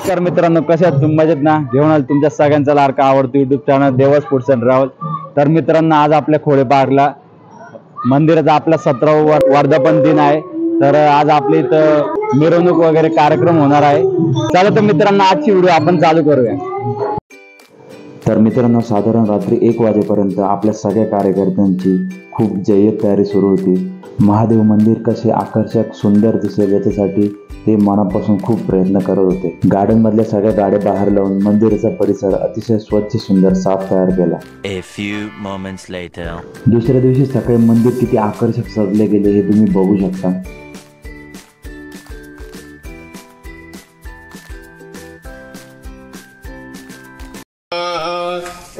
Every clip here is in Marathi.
नमस्कार मित्रांनो, कसे आहात तुम्ही? मजेत ना? घेऊन आलो तुमच्या सगळ्यांचा लाडका आवडतो YouTube channel Devas foods and travel. तर मित्रांनो, आज आपल्या खोडे पार्कला मंदिराचा आपला 17वा वर्धापन दिन आहे. तर आज आपल्या इथं मिरवणूक वगैरे कार्यक्रम होणार आहे. चला तर मित्रांनो, आजची व्हिडिओ आपण चालू करूया. तर मित्रांनो, साधारण रात्री 1 वाजेपर्यंत आपल्या सगळ्या कार्यकर्त्यांची खूप जय्यत तयारी सुरू होती. महादेव मंदिर कसे आकर्षक सुंदर दिसेल याच्यासाठी ते मनापासून खूप प्रयत्न करत होते. गार्डन मधल्या सगळ्या गाड्या बाहेर लावून मंदिराचा परिसर अतिशय स्वच्छ सुंदर साफ तयार केला. दुसऱ्या दिवशी सकाळी मंदिर किती आकर्षक सजले गेले हे तुम्ही बघू शकता.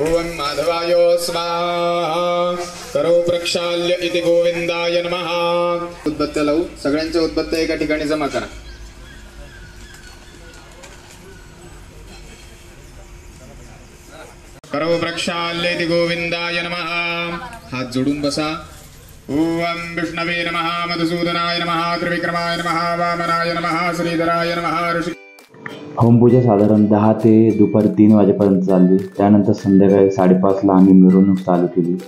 ओम माधवाय स्वाहा करो प्रक्षाल्य इति गोविंदाय नमः. उदबत्त्या लावू, सगळ्यांच्या उदबत्त्या एका ठिकाणी जमा करा. करो प्रक्षाल्य इति गोविंदाय नमः. हात जोडून बसा. ओम विष्णवे नमः, मधुसूदनाय नमः, त्रिविक्रमाय नमः, वामनाय नमः, श्रीधराय नमः. ऋषि होमपूजा साधारण 10 ते दुपारी 3 वाजेपर्यंत चालली. त्यानंतर संध्याकाळी 5:30ला आम्ही मिरवणूक चालू केली.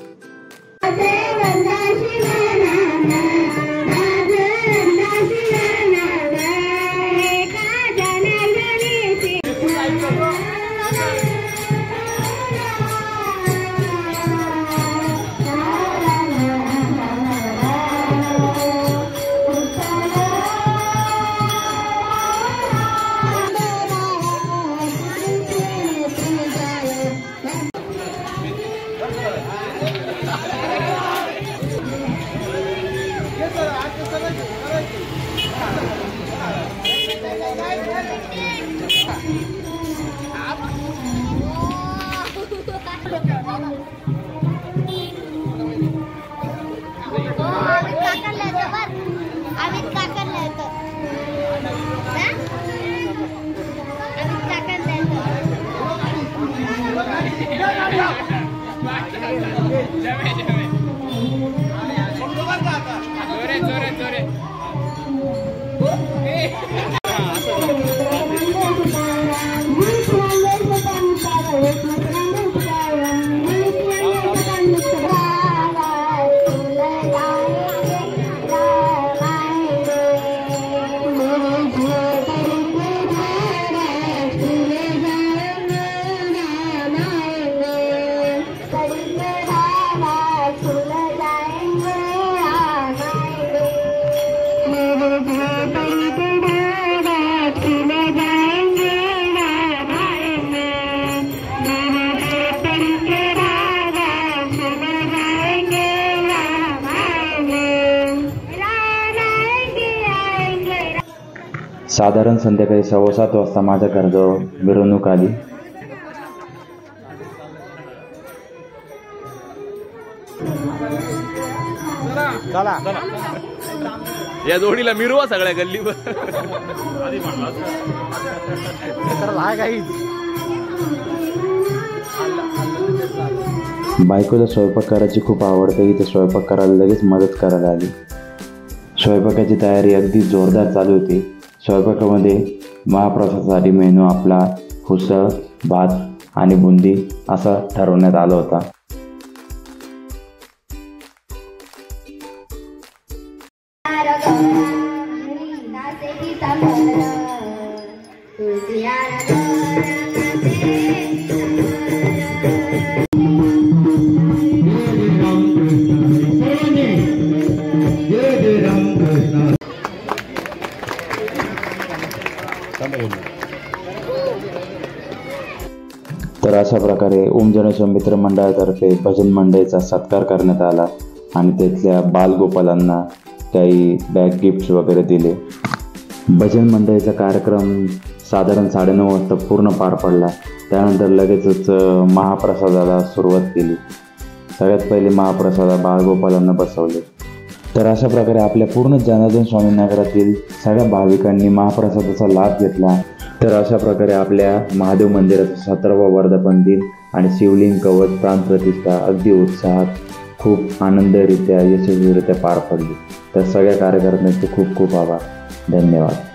साधारण संध्याकाळी 7:15 वाजता माझ्या घराजवळ मिरवणूक आली. या जोडीला मिरवा सगळ्या गल्लीवर. बायकोला स्वयंपाक करायची खूप आवडते. इथे स्वयंपाक करायला लगेच मदत करायला आली. स्वयंपाकाची तयारी अगदी जोरदार चालू होती. स्वयंपाकामध्ये महाप्रसादासाठी मेनू आपला उसळ, भात आणि बुंदी असा ठरवण्यात आला होता. तर अशा प्रकारे ओम जनोत्सव मित्र मंडळातर्फे भजन मंडळीचा सत्कार करण्यात आला आणि तिथल्या बालगोपालांना काही बॅग गिफ्ट्स वगैरे दिले. भजन मंडळीचा कार्यक्रम साधारण 9:30 वाजता पूर्ण पार पडला. त्यानंतर लगेचच महाप्रसादाला सुरुवात केली. सगळ्यात पहिले महाप्रसादा बालगोपालांना बसवले. तर अशा प्रकारे आपल्या पूर्ण जनार्दन स्वामी नगरातील सगळ्या भाविकांनी महाप्रसादाचा लाभ घेतला. तर अशा प्रकारे आपल्या महादेव मंदिराचा 17वा वर्धापन दिन आणि शिवलिंग कवच प्राणप्रतिष्ठा अगदी उत्साहात खूप आनंदरित्या यशस्वीरित्या पार पडली. तर सगळ्या कार्यकर्त्यांचे खूप खूप आभार. धन्यवाद.